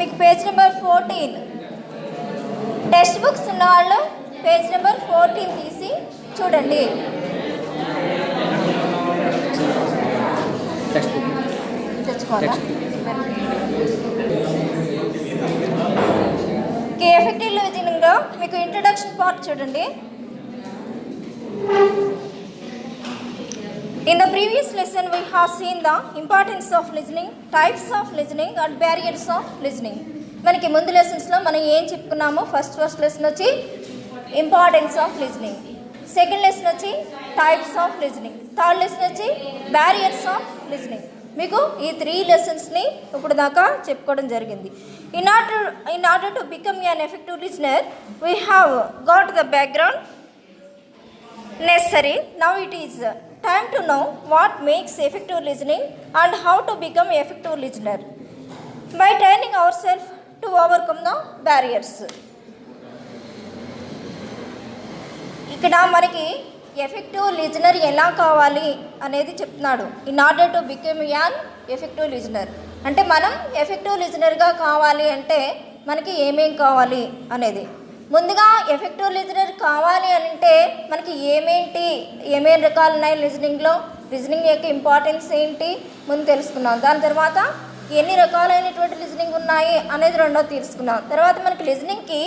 మీకు page number 14 text books ఉన్న వాళ్ళు పేజ్ నెంబర్ 14 తీసి చూడండి. తెచ్చుకోవాలా? ఎఫెక్టివ్ లిజనింగ్లో మీకు ఇంట్రడక్షన్ పార్ట్ చూడండి. In the previous lesson we have seen the importance of listening, types of listening and barriers of listening. మనకి ముందు లెసన్స్లో మనం ఏం చెప్పుకున్నామో ఫస్ట్ లెసన్ వచ్చి importance of listening, second lesson వచ్చి types of listening, third lesson వచ్చి బ్యారియర్స్ ఆఫ్ లిజనింగ్. మీకు ఈ 3 లెసన్స్ని ఇప్పుడు దాకా చెప్పుకోవడం జరిగింది. In order to become an effective listener, we have got the background necessary. Now it is time to know what makes effective listening and how to become an effective listener by training ourselves to overcome the barriers. ఇక్కడ మనకి effective listener ఎలా కావాలి అనేది చెప్తున్నాడు. In order to become an effective listener అంటే మనం effective లిజనర్గా కావాలి అంటే మనకి ఏమేం కావాలి అనేది. ముందుగా ఎఫెక్టివ్ లిజనర్ కావాలి అని అంటే మనకి ఏమేం రకాలు ఉన్నాయి లిజనింగ్లో, లిజనింగ్ యొక్క ఇంపార్టెన్స్ ఏంటి ముందు తెలుసుకున్నాం. దాని తర్వాత ఎన్ని రకాలైనటువంటి లిజనింగ్ ఉన్నాయి అనేది రెండోది తెలుసుకున్నాం. తర్వాత మనకి లిజనింగ్కి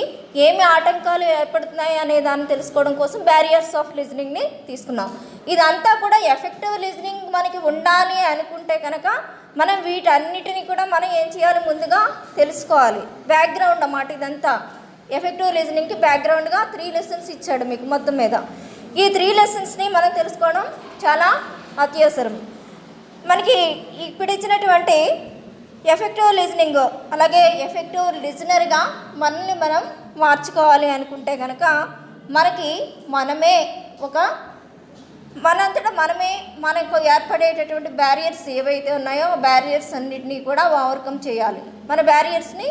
ఏమి ఆటంకాలు ఏర్పడుతున్నాయి అనే దాన్ని తెలుసుకోవడం కోసం బ్యారియర్స్ ఆఫ్ లిజనింగ్ని తీసుకున్నాం. ఇదంతా కూడా ఎఫెక్టివ్ లిజనింగ్ మనకి ఉండాలి అనుకుంటే కనుక మనం వీటన్నిటిని కూడా మనం ఏం చేయాలి, ముందుగా తెలుసుకోవాలి. బ్యాక్గ్రౌండ్ అన్నమాట ఇదంతా. ఎఫెక్టివ్ లిజనింగ్కి బ్యాక్గ్రౌండ్గా 3 లెసన్స్ ఇచ్చాడు మీకు మొత్తం మీద. ఈ 3 లెసన్స్ని మనం తెలుసుకోవడం చాలా అత్యవసరం. మనకి ఇప్పుడు ఇచ్చినటువంటి ఎఫెక్టివ్ లిజనింగ్ అలాగే ఎఫెక్టివ్ లిజనర్గా మనల్ని మనం మార్చుకోవాలి అనుకుంటే కనుక మనకు ఏర్పడేటటువంటి బ్యారియర్స్ ఏవైతే ఉన్నాయో ఆ బ్యారియర్స్ అన్నిటినీ కూడా ఓవర్కమ్ చేయాలి. మన బ్యారియర్స్ని,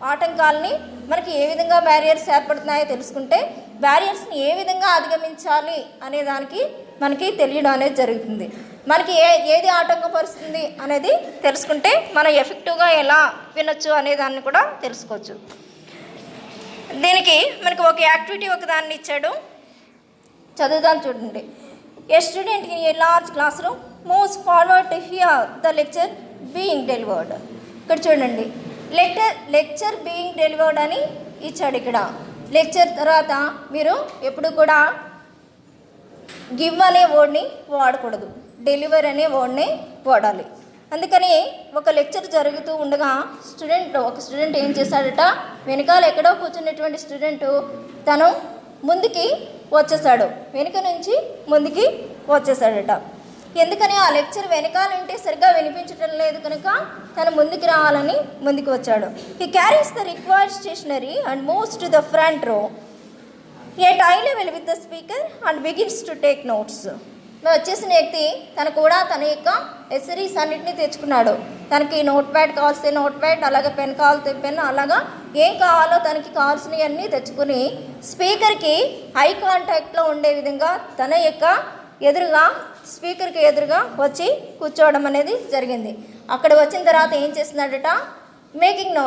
ఆటంకాలని మనకి ఏ విధంగా బ్యారియర్స్ ఏర్పడుతున్నాయో తెలుసుకుంటే బ్యారియర్స్ని ఏ విధంగా అధిగమించాలి అనే దానికి మనకి తెలియడం అనేది జరుగుతుంది. మనకి ఏది ఆటంకపరుస్తుంది అనేది తెలుసుకుంటే మనం ఎఫెక్టివ్గా ఎలా వినొచ్చు అనే దాన్ని కూడా తెలుసుకోవచ్చు. దీనికి మనకి ఒక యాక్టివిటీ ఒకదాన్ని ఇచ్చాడు, చదువుదాం చూడండి. A student in a large class room moves forward to hear the lecture being delivered. ఇక్కడ చూడండి, లెక్చర్ బీయింగ్ డెలివర్డ్ అని ఇచ్చాడు. ఇక్కడ లెక్చర్ తర్వాత మీరు ఎప్పుడు కూడా గివ్ అనే వర్డ్ని వాడకూడదు, డెలివర్ అనే వర్డ్ని వాడాలి. అందుకని ఒక లెక్చర్ జరుగుతూ ఉండగా ఒక స్టూడెంట్ ఏం చేశాడట, వెనకాల ఎక్కడో కూర్చున్నటువంటి స్టూడెంట్ తను ముందుకి వచ్చేసాడు, వెనుక నుంచి ముందుకి వచ్చేసాడట. ఎందుకని ఆ లెక్చర్ వెనకాల ఉంటే సరిగ్గా వినిపించడం లేదు కనుక తను ముందుకు రావాలని ముందుకు వచ్చాడు. He carries the required stationery and moves to the front row at eye level with the speaker and begins to take notes. వచ్చేసిన వ్యక్తి తన యొక్క ఎసరీస్ అన్నింటినీ తెచ్చుకున్నాడు. తనకి నోట్ ప్యాడ్ కావాల్సిన నోట్ ప్యాడ్, అలాగే పెన్ కావాల్సిన పెన్, అలాగా ఏం కావాలో తనకి కావాల్సినవి అన్నీ తెచ్చుకుని స్పీకర్కి ఐ కాంటాక్ట్లో ఉండే విధంగా తన యొక్క స్పీకర్కి ఎదురుగా వచ్చి కూర్చోవడం అనేది జరిగింది. అక్కడ వచ్చిన తర్వాత ఏం చేస్తున్నాడట, మేకింగ్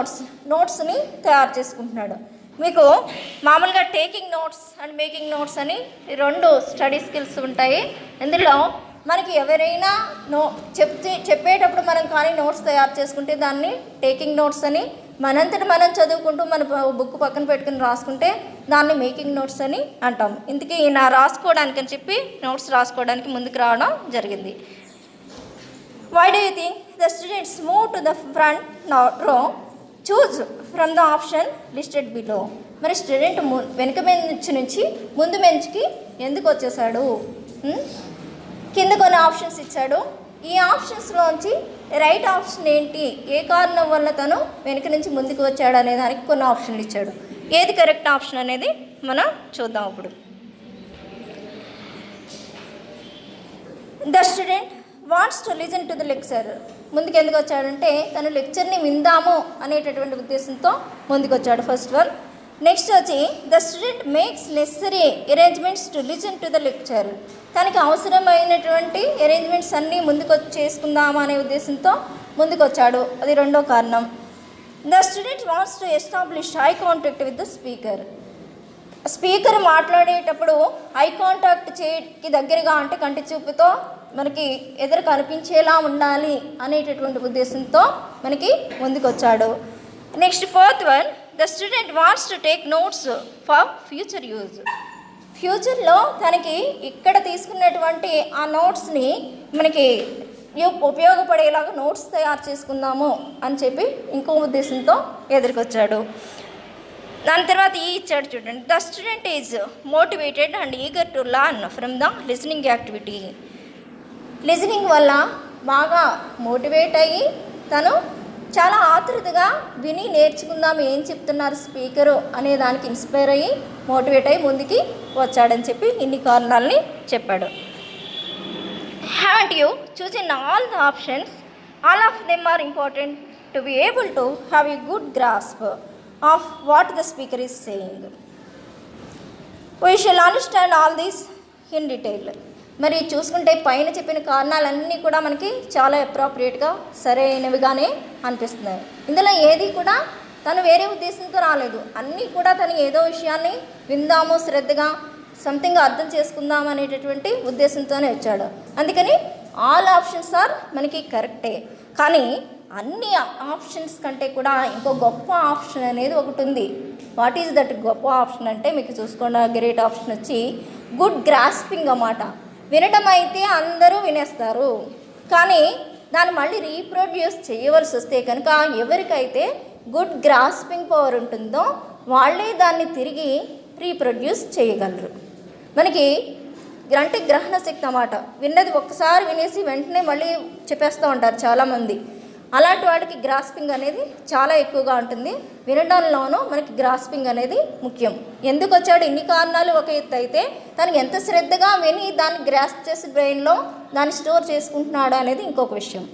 నోట్స్ని తయారు చేసుకుంటున్నాడు. మీకు మామూలుగా taking notes and making notes అని 2 స్టడీ స్కిల్స్ ఉంటాయి. ఇందులో మనకి ఎవరైనా చెప్పేటప్పుడు మనం కానీ నోట్స్ తయారు చేసుకుంటే దాన్ని టేకింగ్ నోట్స్ అని, మనంతట మనం చదువుకుంటూ మన బుక్ పక్కన పెట్టుకుని రాసుకుంటే దాన్ని మేకింగ్ నోట్స్ అని అంటాం. ఇందుకే రాసుకోవడానికి అని చెప్పి నోట్స్ రాసుకోవడానికి ముందుకు రావడం జరిగింది. Why do you think the students move to the front row choose from the option listed below. మరి స్టూడెంట్ వెనుక బెంచ్ నుంచి ముందు బెంచ్కి ఎందుకు వచ్చేసాడు? కింద కొన్ని ఆప్షన్స్ ఇచ్చాడు. ఈ ఆప్షన్స్లోంచి రైట్ ఆప్షన్ ఏంటి, ఏ కారణం వల్ల తను వెనుక నుంచి ముందుకు వచ్చాడు అనే దానికి కొన్ని ఆప్షన్లు ఇచ్చాడు. ఏది కరెక్ట్ ఆప్షన్ అనేది మనం చూద్దాం. ఇప్పుడు the student wants to listen to the lecture. ముందుకు ఎందుకు వచ్చాడంటే తను లెక్చర్ని విందాము అనేటటువంటి ఉద్దేశంతో ముందుకు వచ్చాడు, ఫస్ట్ వన్. నెక్స్ట్ వచ్చి the student makes necessary arrangements to listen to the lecture. తనకి అవసరమైనటువంటి అరేంజ్మెంట్స్ అన్నీ ముందుకు చేసుకుందాము అనే ఉద్దేశంతో ముందుకు వచ్చాడు, అది రెండో కారణం. The student wants to establish eye contact with the speaker. Speaker మాట్లాడేటప్పుడు ఐ కాంటాక్ట్ చేయకి దగ్గరగా అంటే కంటి చూపుతో మనకి ఎదురు కనిపించేలా ఉండాలి అనేటటువంటి ఉద్దేశంతో మనకి ముందుకొచ్చాడు. Next fourth one, the student wants to take notes for future use. ఫ్యూచర్లో తనకి ఇక్కడ తీసుకున్నటువంటి ఆ నోట్స్ని మనకి ఉపయోగపడేలాగా నోట్స్ తయారు చేసుకుందాము అని చెప్పి ఇంకో ఉద్దేశంతో ఎదురుకొచ్చాడు. దాని తర్వాత ఇచ్చాడు చూడండి, the student is motivated and eager to learn from the listening activity. Listening వల్ల బాగా మోటివేట్ అయ్యి తను చాలా ఆతృతగా విని నేర్చుకుందాం ఏం చెప్తున్నారు స్పీకరు అనే దానికి ఇన్స్పైర్ అయ్యి మోటివేట్ అయ్యి ముందుకి వచ్చాడని చెప్పి ఇన్ని కారణాలని చెప్పాడు. Have you choose in all the options, all of them are important to be able to have a good grasp of what the speaker is saying. We shall understand all these in detail. మరి చూసుకుంటే పైన చెప్పిన కారణాలన్నీ కూడా మనకి చాలా అప్రాప్రియేట్గా సరైనవిగానే అనిపిస్తున్నాయి. ఇందులో ఏది కూడా తను వేరే ఉద్దేశంతో రాలేదు, అన్నీ కూడా తను ఏదో విషయాన్ని విందాము శ్రద్ధగా సంథింగ్ అర్థం చేసుకుందాం అనేటటువంటి ఉద్దేశంతోనే వచ్చాడు. అందుకని ఆల్ ఆప్షన్స్ ఆర్ మనకి కరెక్టే. కానీ అన్ని ఆప్షన్స్ కంటే కూడా ఇంకో గొప్ప ఆప్షన్ అనేది ఒకటి ఉంది. వాట్ ఈజ్ దట్ గొప్ప ఆప్షన్ అంటే మీకు చూసుకోండి, గ్రేట్ ఆప్షన్ వచ్చి గుడ్ గ్రాస్పింగ్ అన్నమాట. వినటం అయితే అందరూ వినేస్తారు, కానీ దాన్ని మళ్ళీ రీప్రొడ్యూస్ చేయవలసి వస్తే కనుక ఎవరికైతే గుడ్ గ్రాస్పింగ్ పవర్ ఉంటుందో వాళ్ళే దాన్ని తిరిగి రీప్రొడ్యూస్ చేయగలరు. మనకి అంటే గ్రహణ శక్తి అన్నమాట. విన్నది ఒక్కసారి వినేసి వెంటనే మళ్ళీ చెప్పేస్తూ ఉంటారు చాలామంది. అలాంటి వాటికి గ్రాస్పింగ్ అనేది చాలా ఎక్కువగా ఉంటుంది. వినడంలోనూ మనకి గ్రాస్పింగ్ అనేది ముఖ్యం. ఎందుకు వచ్చాడు ఇన్ని కారణాలు ఒక ఎత్తు అయితే తను ఎంత శ్రద్ధగా విని దాన్ని గ్రాస్ప్ చేసి బ్రెయిన్లో దాన్ని స్టోర్ చేసుకుంటున్నాడు అనేది ఇంకొక విషయం.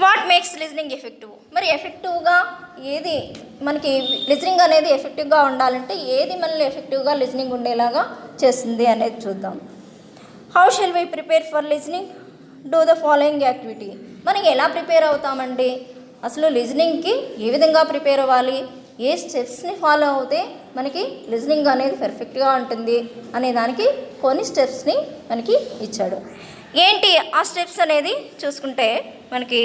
What makes listening effective? మరి ఎఫెక్టివ్గా ఏది మనకి లిజనింగ్ అనేది ఎఫెక్టివ్గా ఉండాలంటే ఏది మనల్ని ఎఫెక్టివ్గా లిజనింగ్ ఉండేలాగా చేస్తుంది అనేది చూద్దాం. How shell we prepare for listening? Do the following activity. మనం ఎలా ప్రిపేర్ అవుతామండి? అసలు లిజనింగ్కి ఏ విధంగా ప్రిపేర్ అవ్వాలి, ఏ స్టెప్స్ని ఫాలో అవుతే మనకి లిజనింగ్ అనేది పర్ఫెక్ట్గా ఉంటుంది అనే దానికి కొన్ని స్టెప్స్ని మనకి ఇచ్చాడు. ఏంటి ఆ స్టెప్స్ అనేది చూసుకుంటే మనకి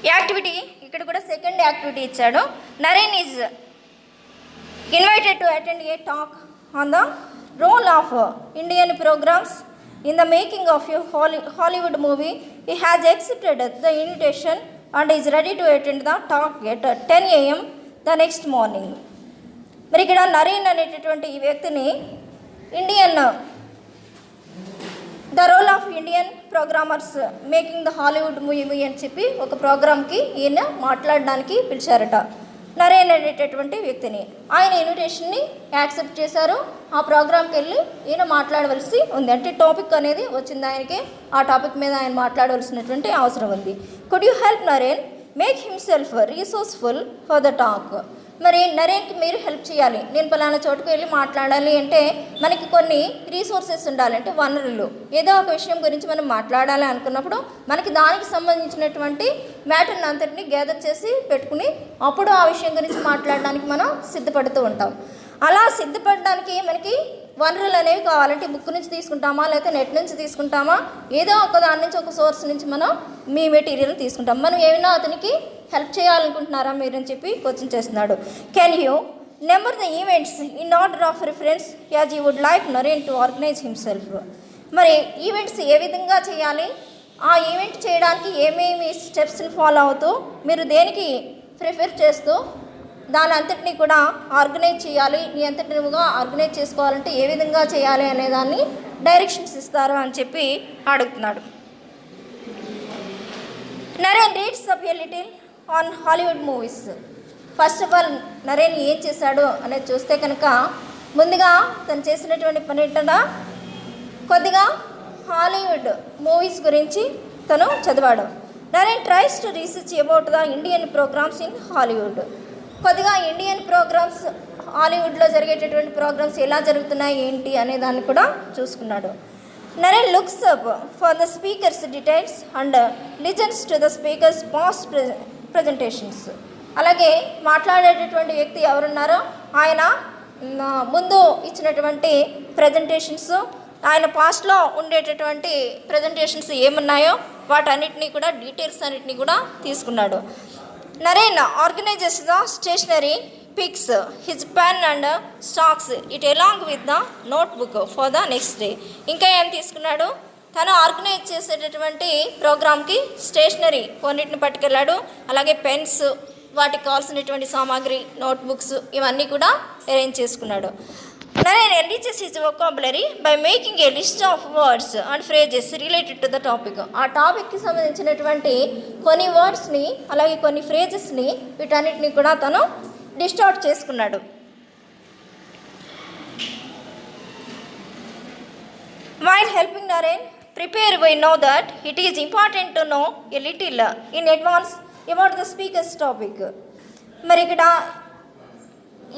యాక్టివిటీ ఇక్కడ కూడా సెకండ్ యాక్టివిటీ ఇచ్చాడు. Naren is invited to attend a talk on the role of Indian programs in the making of a Hollywood movie. He has accepted the invitation and is ready to attend the talk at 10 AM the next morning. మరి ఇక్కడ నరేన్ అనేటటువంటి ఈ వ్యక్తిని the role of Indian programmers making the Hollywood movie అని చెప్పి ఒక ప్రోగ్రామ్కి ఈయన మాట్లాడడానికి పిలిచారట. నరేన్ అనేటటువంటి వ్యక్తిని ఆయన ఇన్విటేషన్ని యాక్సెప్ట్ చేశారు. ఆ ప్రోగ్రామ్కి వెళ్ళి ఈయన మాట్లాడవలసి ఉంది. అంటే టాపిక్ అనేది వచ్చింది ఆయనకి, ఆ టాపిక్ మీద ఆయన మాట్లాడవలసినటువంటి అవసరం ఉంది. Could you help Naren make himself resourceful for the talk? మరి నరేన్కి మీరు హెల్ప్ చేయాలి. నేను పలానా చోటుకు వెళ్ళి మాట్లాడాలి అంటే మనకి కొన్ని రీసోర్సెస్ ఉండాలి, అంటే వనరులు. ఏదో ఒక విషయం గురించి మనం మాట్లాడాలి అనుకున్నప్పుడు మనకి దానికి సంబంధించినటువంటి మ్యాటర్ని అంతటిని గ్యాదర్ చేసి పెట్టుకుని అప్పుడు ఆ విషయం గురించి మాట్లాడడానికి మనం సిద్ధపడుతూ ఉంటాం. అలా సిద్ధపడడానికి మనకి వనరులు అనేవి కావాలంటే బుక్ నుంచి తీసుకుంటామా లేకపోతే నెట్ నుంచి తీసుకుంటామా, ఏదో ఒక దాని నుంచి ఒక సోర్స్ నుంచి మనం మీ మెటీరియల్ తీసుకుంటాం. మనం ఏమైనా అతనికి హెల్ప్ చేయాలనుకుంటున్నారా మీరు అని చెప్పి క్వశ్చన్ చేస్తున్నాడు. Can you number the events in order of reference as you would like Naren to organise himself? మరి ఈవెంట్స్ ఏ విధంగా చేయాలి, ఆ ఈవెంట్ చేయడానికి ఏమేమి స్టెప్స్ని ఫాలో అవుతూ మీరు దేనికి ప్రిఫర్ చేస్తూ దాని అంతటినీ కూడా ఆర్గనైజ్ చేయాలి, నీ అంతటి నువ్వుగా ఆర్గనైజ్ చేసుకోవాలంటే ఏ విధంగా చేయాలి అనే దాన్ని డైరెక్షన్స్ ఇస్తారు అని చెప్పి అడుగుతున్నాడు. Naren reads up a little on Hollywood movies. First of all Naren ఏం చేశాడు అనేది చూస్తే కనుక ముందుగా తను చేసినటువంటి పని ఏంటంటే కొద్దిగా హాలీవుడ్ మూవీస్ గురించి తను చదివాడు. Naren tries to research about the Indian programmes in Hollywood. కొద్దిగా ఇండియన్ ప్రోగ్రామ్స్ హాలీవుడ్లో జరిగేటటువంటి ప్రోగ్రామ్స్ ఎలా జరుగుతున్నాయి ఏంటి అనే దాన్ని కూడా చూసుకున్నాడు. Naren looks up for the speaker's details and listens to the speaker's past presentations. అలాగే మాట్లాడేటటువంటి వ్యక్తి ఎవరున్నారో ఆయన ముందు ఇచ్చినటువంటి ప్రజెంటేషన్స్, ఆయన పాస్ట్లో ఉండేటటువంటి ప్రజెంటేషన్స్ ఏమున్నాయో వాటన్నిటినీ కూడా డీటెయిల్స్ అన్నిటినీ కూడా తీసుకున్నాడు. Naren organises the stationery, picks his pen and stocks it along with the notebook for the next day. ఇంకా ఏం తీసుకున్నాడు, తను ఆర్గనైజ్ చేసేటటువంటి ప్రోగ్రామ్కి స్టేషనరీ కొన్నిటిని పట్టుకెళ్ళాడు. అలాగే పెన్స్, వాటికి కావాల్సినటువంటి సామాగ్రి, నోట్బుక్స్ ఇవన్నీ కూడా అరేంజ్ చేసుకున్నాడు. Naren enriches his vocabulary by making a list of words and phrases related to the topic. ఆ టాపిక్కి సంబంధించినటువంటి కొన్ని వర్డ్స్ని అలాగే కొన్ని ఫ్రేజెస్ని వీటన్నిటిని కూడా తను లిస్ట్ అవుట్ చేసుకున్నాడు. While helping Naren prepare, we know that it is important to know a little in advance about the speaker's topic. మరి ఇక్కడ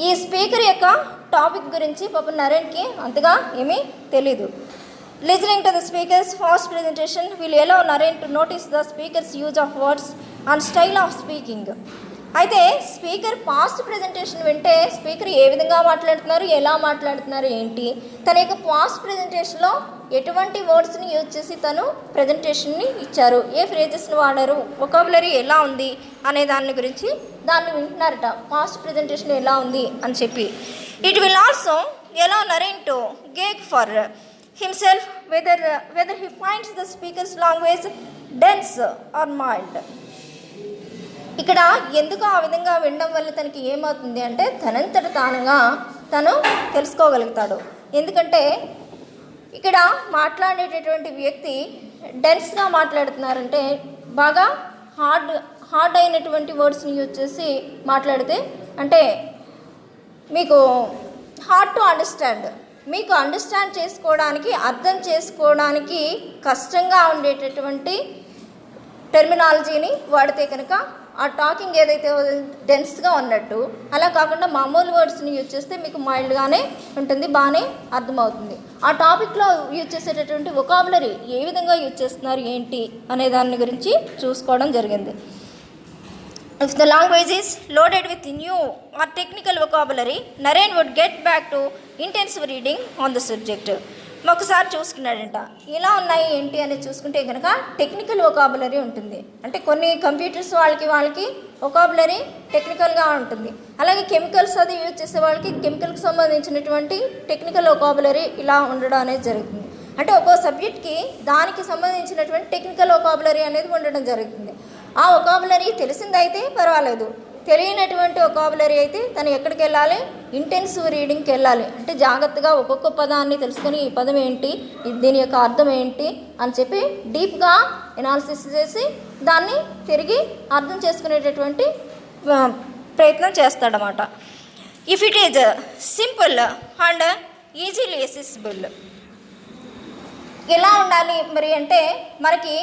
ఈ స్పీకర్ యొక్క టాపిక్ గురించి పాపం నరేన్కి అంతగా ఏమీ తెలీదు. Listening to the speaker's first presentation will allow Naren to notice the speaker's use of words and style of speaking. అయితే స్పీకర్ పాస్ట్ ప్రజెంటేషన్ వింటే స్పీకర్ ఏ విధంగా మాట్లాడుతున్నారు, ఎలా మాట్లాడుతున్నారు ఏంటి, తన యొక్క పాస్ట్ ప్రజెంటేషన్లో ఎటువంటి వర్డ్స్ని యూజ్ చేసి తను ప్రజెంటేషన్ని ఇచ్చారు, ఏ ఫ్రేజెస్ని వాడారు, వొకాబులరీ ఎలా ఉంది అనే దాని గురించి దాన్ని వింటున్నారట, పాస్ట్ ప్రజెంటేషన్ ఎలా ఉంది అని చెప్పి. It will also allow Naren to gauge for himself whether he finds the speaker's language dense or mild. ఇక్కడ ఎందుకు ఆ విధంగా వినడం వల్ల తనకి ఏమవుతుంది అంటే తనంతట తానుగా తను తెలుసుకోగలుగుతాడు. ఎందుకంటే ఇక్కడ మాట్లాడేటటువంటి వ్యక్తి డెన్స్గా మాట్లాడుతున్నారంటే బాగా హార్డ్ అయినటువంటి వర్డ్స్ని యూజ్ చేసి మాట్లాడితే అంటే మీకు హార్డ్ టు అండర్స్టాండ్, మీకు అండర్స్టాండ్ చేసుకోవడానికి, అర్థం చేసుకోవడానికి కష్టంగా ఉండేటటువంటి టెర్మినాలజీని వాడితే కనుక ఆ టాకింగ్ ఏదైతే డెన్స్గా ఉన్నట్టు, అలా కాకుండా మామూలు వర్డ్స్ని యూజ్ చేస్తే మీకు మైల్డ్గానే ఉంటుంది, బాగానే అర్థమవుతుంది. ఆ టాపిక్లో యూజ్ చేసేటటువంటి వొకాబులరీ ఏ విధంగా యూజ్ చేస్తున్నారు ఏంటి అనే దాని గురించి చూసుకోవడం జరిగింది. If the language is loaded with new or technical vocabulary, Naren would get back to intensive reading on the subject. ఒకసారి చూసుకున్నాడంట, ఇలా ఉన్నాయి ఏంటి అని చూసుకుంటే కనుక టెక్నికల్ వొకాబులరీ ఉంటుంది. అంటే కొన్ని కంప్యూటర్స్ వాళ్ళకి వొకాబులరీ టెక్నికల్గా ఉంటుంది. అలాగే కెమికల్స్ అది యూజ్ చేసే వాళ్ళకి కెమికల్కి సంబంధించినటువంటి టెక్నికల్ వొకాబులరీ ఇలా ఉండడం అనేది జరుగుతుంది. అంటే ఒక్కో సబ్జెక్ట్కి దానికి సంబంధించినటువంటి టెక్నికల్ వొకాబులరీ అనేది ఉండడం జరుగుతుంది. ఆ వొకాబులరీ తెలిసిందైతే పర్వాలేదు, తెలియనటువంటి వొకాబులరీ అయితే తను ఎక్కడికి వెళ్ళాలి, ఇంటెన్సివ్ రీడింగ్కి వెళ్ళాలి. అంటే జాగ్రత్తగా ఒక్కొక్క పదాన్ని తెలుసుకొని ఈ పదం ఏంటి, దీని యొక్క అర్థం ఏంటి అని చెప్పి డీప్గా ఎనాలిసిస్ చేసి దాన్ని తిరిగి అర్థం చేసుకునేటటువంటి ప్రయత్నం చేస్తాడనమాట. If it is simple and easily accessible. ఎలా ఉండాలి మరి అంటే మనకి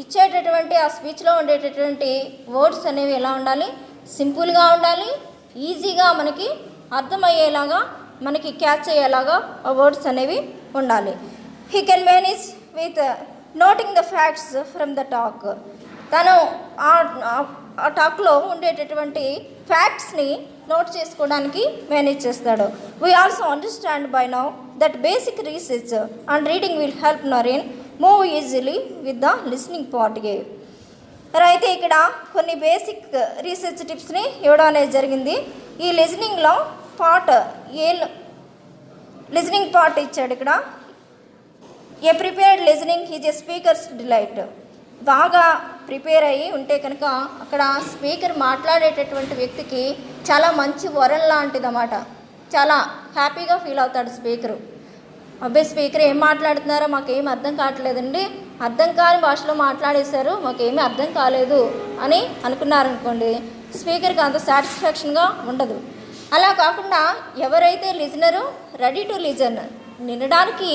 ఇచ్చేటటువంటి ఆ స్పీచ్లో ఉండేటటువంటి వర్డ్స్ అనేవి ఎలా ఉండాలి, సింపుల్గా ఉండాలి, ఈజీగా మనకి అర్థమయ్యేలాగా, మనకి క్యాచ్ అయ్యేలాగా ఆ వర్డ్స్ అనేవి ఉండాలి. He can manage with noting the facts from the talk. తను ఆ టాక్లో ఉండేటటువంటి ఫ్యాక్ట్స్ని నోట్ చేసుకోవడానికి మేనేజ్ చేస్తాడు. We also understand by now that basic research and reading will help Naren move easily with the listening part. అయితే ఇక్కడ కొన్ని బేసిక్ రీసెర్చ్ టిప్స్ని ఇవ్వడం అనేది జరిగింది. ఈ లిజనింగ్లో లిజనింగ్ పార్ట్ ఇచ్చాడు. ఇక్కడ a prepared listening is a speaker's delight. బాగా ప్రిపేర్ అయ్యి ఉంటే కనుక అక్కడ స్పీకర్ మాట్లాడేటటువంటి వ్యక్తికి చాలా మంచి వరం లాంటిదన్నమాట. చాలా హ్యాపీగా ఫీల్ అవుతాడు స్పీకరు. అబ్బాయి స్పీకర్ ఏం మాట్లాడుతున్నారో మాకేం అర్థం కావట్లేదండి, అర్థం కాని భాషలో మాట్లాడేశారు, మాకేమీ అర్థం కాలేదు అని అనుకున్నారనుకోండి, స్పీకర్కి అంత సాటిస్ఫాక్షన్గా ఉండదు. అలా కాకుండా ఎవరైతే లిజనరు రెడీ టు లిజన్, వినడానికి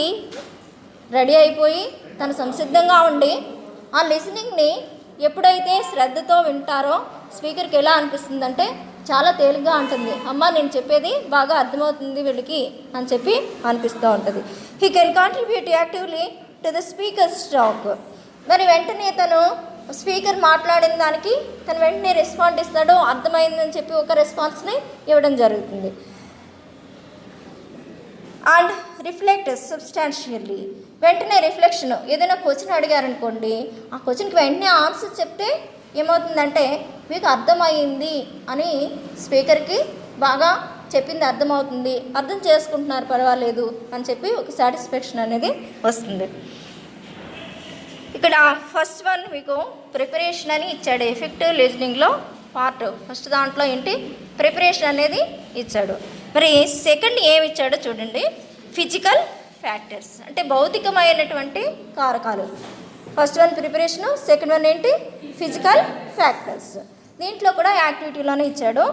రెడీ అయిపోయి తను సంసిద్ధంగా ఉండి ఆ లిజనింగ్ని ఎప్పుడైతే శ్రద్ధతో వింటారో స్పీకర్కి ఎలా అనిపిస్తుందంటే చాలా తేలిగ్గా ఉంటుంది. అమ్మ నేను చెప్పేది బాగా అర్థమవుతుంది వీళ్ళకి అని చెప్పి అనిపిస్తూ ఉంటుంది. He can contribute actively to the speakers talk. మరి వెంటనే తను స్పీకర్ మాట్లాడిన దానికి తను వెంటనే రెస్పాండ్ ఇస్తాడు, అర్థమైందని చెప్పి ఒక రెస్పాన్స్ని ఇవ్వడం జరుగుతుంది. అండ్ రిఫ్లెక్ట్ సబ్స్టాన్షియల్లీ, వెంటనే రిఫ్లెక్షన్, ఏదైనా క్వశ్చన్ అడిగారనుకోండి, ఆ క్వశ్చన్కి వెంటనే ఆన్సర్ చెప్తే ఏమవుతుందంటే మీకు అర్థమైంది అని స్పీకర్కి బాగా చెప్పింది అర్థమవుతుంది, అర్థం చేసుకుంటున్నారు పర్వాలేదు అని చెప్పి ఒక సాటిస్ఫాక్షన్ అనేది వస్తుంది. ఇక్కడ ఫస్ట్ వన్ మీకు ప్రిపరేషన్ అని ఇచ్చాడు. ఎఫెక్టివ్ లిజనింగ్లో పార్ట్ ఫస్ట్ దాంట్లో ఏంటి, ప్రిపరేషన్ అనేది ఇచ్చాడు. మరి సెకండ్ ఏమి ఇచ్చాడో చూడండి, ఫిజికల్ ఫ్యాక్టర్స్ అంటే భౌతికమైనటువంటి కారకాలు. First one preparation, second one ఏంటి, ఫిజికల్ ఫ్యాక్టర్స్. దీంట్లో కూడా యాక్టివిటీలోనే ఇచ్చాడు.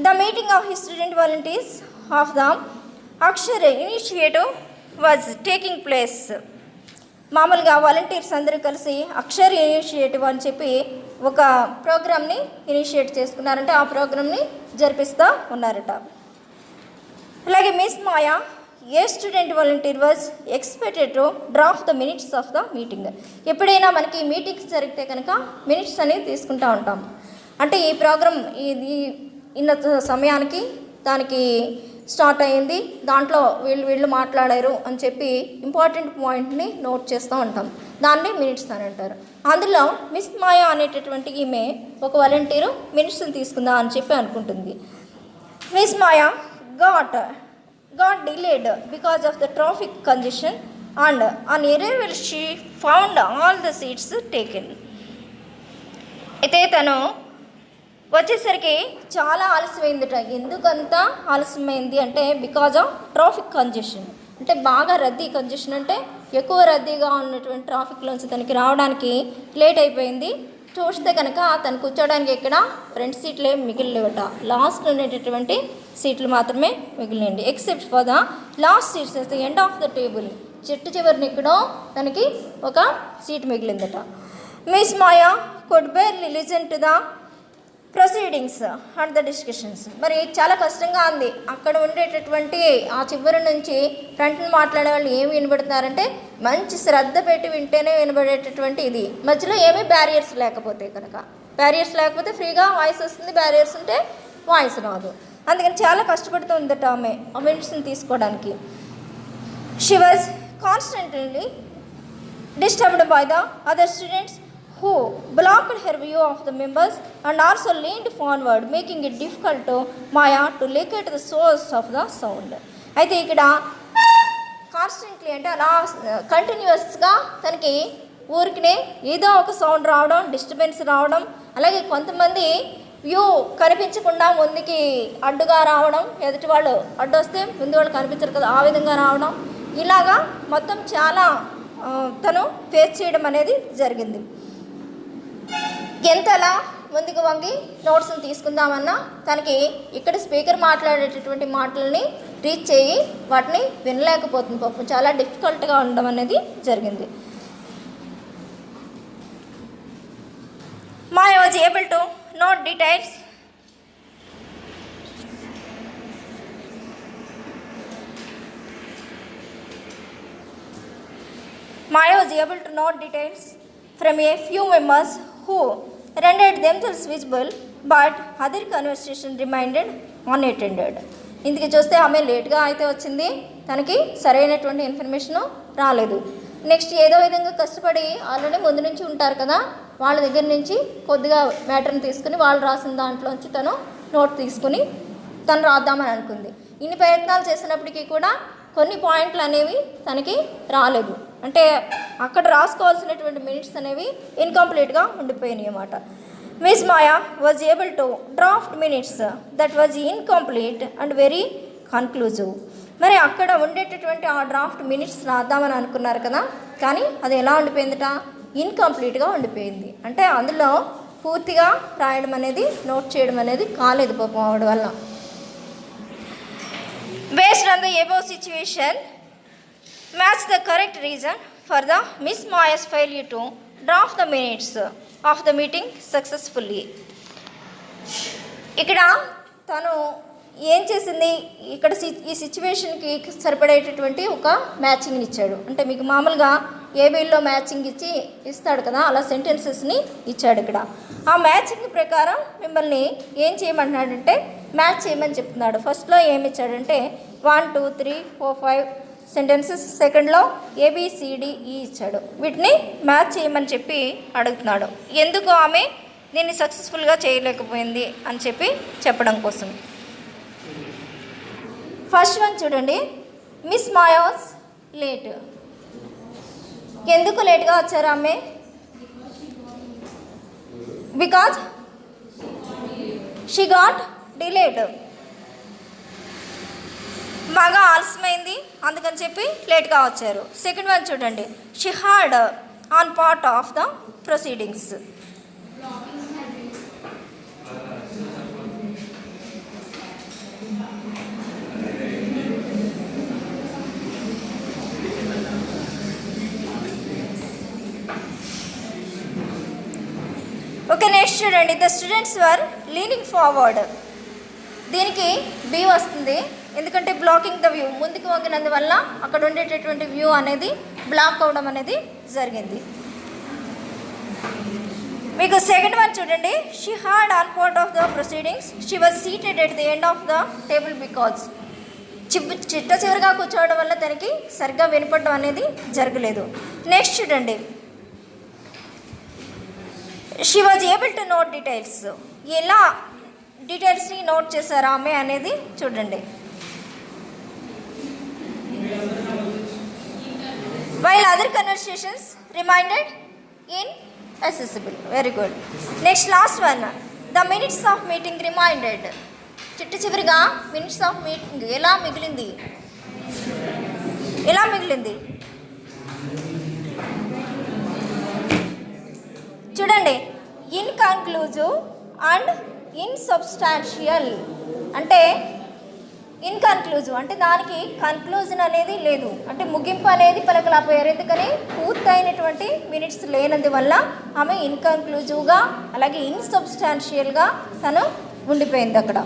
The meeting of student volunteers of the Akshar initiative was taking place. మామూలుగా వాలంటీర్స్ అందరూ కలిసి అక్షర్ ఇనిషియేటివ్ అని చెప్పి ఒక ప్రోగ్రామ్ని ఇనిషియేట్ చేసుకున్నారంటే ఆ ప్రోగ్రామ్ని జరిపిస్తూ ఉన్నారట. అలాగే miss Maya, A student volunteer was expected to draft the minutes of the meeting. ఎప్పుడైనా మనకి మీటింగ్స్ జరిగితే కనుక మినిట్స్ అనేది తీసుకుంటూ ఉంటాం. అంటే ఈ ప్రోగ్రామ్ ఇది ఇన్న సమయానికి దానికి స్టార్ట్ అయ్యింది, దాంట్లో వీళ్ళు మాట్లాడారు అని చెప్పి ఇంపార్టెంట్ పాయింట్ని నోట్ చేస్తూ ఉంటాం, దాన్ని మినిట్స్ అని అంటారు. అందులో మిస్ మాయా అనేటటువంటి ఈమె ఒక వాలంటీరు మినిట్స్ని తీసుకుందా అని చెప్పి అనుకుంటుంది. Miss Maya got delayed because of the traffic congestion and on arrival she found all the seats taken. అయితే తను వచ్చేసరికి చాలా ఆలస్యమైందిట. ఎందుకంత ఆలస్యమైంది అంటే బికాజ్ ఆఫ్ ట్రాఫిక్ కంజెషన్, అంటే బాగా రద్దీ, కంజెషన్ అంటే ఎక్కువ రద్దీగా ఉన్నటువంటి ట్రాఫిక్లోంచి తనకి రావడానికి లేట్ అయిపోయింది. చూస్తే కనుక తను కూర్చోడానికి ఇక్కడ ఫ్రంట్ సీట్లు ఏమి మిగిలినవట, లాస్ట్ ఉండేటటువంటి సీట్లు మాత్రమే మిగిలినండి. Except for the last seats at the end of the table, చెట్టు చివరిని ఇక్కడ తనకి ఒక సీట్ మిగిలిందట. Miss Maya could barely listen to the proceedings and the discussions. మరి చాలా కష్టంగా ఉంది. అక్కడ ఉండేటటువంటి ఆ చివరి నుంచి ఫ్రంట్ని మాట్లాడే వాళ్ళు ఏమి వినబడుతున్నారంటే మంచి శ్రద్ధ పెట్టి వింటేనే వినబడేటటువంటి ఇది. మధ్యలో ఏమీ బ్యారియర్స్ లేకపోతే కనుక, బ్యారియర్స్ లేకపోతే ఫ్రీగా వాయిస్ వస్తుంది, బ్యారియర్స్ ఉంటే వాయిస్ రాదు. అందుకని చాలా కష్టపడుతూ ఉందట ఆమె ఆ మినిట్స్ని తీసుకోవడానికి. She was constantly disturbed by the other students who blocked her view of the members and also leaned forward, making it difficult to Maya to locate the source of the sound. అయితే ఇక్కడ constantly అంటే అలా కంటిన్యూస్గా తనకి ఊరికినే ఏదో ఒక sound రావడం, డిస్టర్బెన్స్ రావడం, అలాగే కొంతమంది వ్యూ కనిపించకుండా ముందుకి అడ్డుగా రావడం, ఎదుటి వాళ్ళు అడ్డు వస్తే ముందు వాళ్ళు కనిపించరు కదా, ఆ విధంగా రావడం, ఇలాగా మొత్తం చాలా తను ఫేస్ చేయడం అనేది జరిగింది. ఎంతలా ముందుకు వంగి నోట్స్ని తీసుకుందామన్నా తనకి ఇక్కడ స్పీకర్ మాట్లాడేటటువంటి మాటలని రీచ్ చేయి వాటిని వినలేకపోతుంది. పాపం చాలా డిఫికల్ట్గా ఉండడం అనేది జరిగింది. Maya was able to note details from a few members who rendered themselves visible, but other conversation remained unattended. ఇందుకు చూస్తే ఆమె లేట్గా అయితే వచ్చింది, తనకి సరైనటువంటి ఇన్ఫర్మేషను రాలేదు. నెక్స్ట్ ఏదో విధంగా కష్టపడి ఆల్రెడీ ముందు నుంచి ఉంటారు కదా, వాళ్ళ దగ్గర నుంచి కొద్దిగా మ్యాటర్ని తీసుకుని వాళ్ళు రాసిన దాంట్లోంచి తను నోట్ తీసుకుని తను రాద్దామని అనుకుంది. ఇన్ని ప్రయత్నాలు చేసినప్పటికీ కూడా కొన్ని పాయింట్లు అనేవి తనకి రాలేదు. అంటే అక్కడ రాసుకోవాల్సినటువంటి మినిట్స్ అనేవి ఇన్కంప్లీట్గా ఉండిపోయినాయి అన్నమాట. Miss Maya was able to draft minutes that was incomplete and very conclusive. మరి అక్కడ ఉండేటటువంటి ఆ డ్రాఫ్ట్ మినిట్స్ రాద్దామని అనుకున్నారు కదా, కానీ అది ఎలా ఉండిపోయిందిట, ఇన్కంప్లీట్గా ఉండిపోయింది. అంటే అందులో పూర్తిగా రాయడం అనేది, నోట్ చేయడం అనేది కాలేదు పాపం ఆవిడ వల్ల. Based on the above situation, match the correct reason for the Miss Maya's failure to draft the minutes of the meeting successfully. ఇక్కడ తను ఏం చేసింది ఇక్కడ ఈ సిచ్యువేషన్కి సరిపడేటటువంటి ఒక మ్యాచింగ్ని ఇచ్చాడు. అంటే మీకు మామూలుగా ఏబీలో మ్యాచింగ్ ఇస్తాడు కదా, అలా సెంటెన్సెస్ని ఇచ్చాడు ఇక్కడ. ఆ మ్యాచింగ్ ప్రకారం మిమ్మల్ని ఏం చేయమంటున్నాడంటే మ్యాచ్ చేయమని చెప్తున్నాడు. ఫస్ట్లో ఏమి ఇచ్చాడంటే 1 2 3 4 5 సెంటెన్సెస్, సెకండ్లో ABCDE ఇచ్చాడు. వీటిని మ్యాచ్ చేయమని చెప్పి అడుగుతున్నాడు. ఎందుకు ఆమె దీన్ని సక్సెస్ఫుల్గా చేయలేకపోయింది అని చెప్పి చెప్పడం కోసం. ఫస్ట్ వన్ చూడండి, మిస్ మాయాస్ లేట్. ఎందుకు లేట్గా వచ్చారు ఆమె? Because she got delayed. బాగా ఆలస్యమైంది అందుకని చెప్పి లేట్గా వచ్చారు. సెకండ్ వన్ చూడండి, she hard on part of the proceedings. Okay, next చూడండి, the students were leaning forward. దీనికి బి వస్తుంది, ఎందుకంటే బ్లాకింగ్ ద వ్యూ, ముందుకు వంగినందువల్ల అక్కడ ఉండేటటువంటి వ్యూ అనేది బ్లాక్ అవ్వడం అనేది జరిగింది. మీకు సెకండ్ వన్ చూడండి, she hard on part of the proceedings, she was seated at the end of the table because. చిట్ట చివరిగా కూర్చోవడం వల్ల తనకి సరిగ్గా వినపడడం అనేది జరగలేదు. నెక్స్ట్ చూడండి, she was able to note details. ఎలా డీటెయిల్స్ని నోట్ చేశారు ఆమె అనేది చూడండి. While other conversations reminded in accessible. Very good. Next last one, the minutes of meeting reminded. చిట్ట చివరిగా మినిట్స్ ఆఫ్ మీటింగ్ ఎలా మిగిలింది? చూడండి, ఇన్కన్క్లూజివ్ అండ్ ఇన్సబ్స్టాన్షియల్. అంటే ఇన్కన్క్లూజివ్ అంటే దానికి కన్క్లూజన్ అనేది లేదు, అంటే ముగింపు అనేది పలకలేకపోయారు. ఎందుకని? పూర్తయినటువంటి మినిట్స్ లేనందువల్ల ఆమె ఇన్కన్క్లూజివ్గా అలాగే ఇన్సబ్స్టాన్షియల్గా తను ఉండిపోయింది అక్కడ.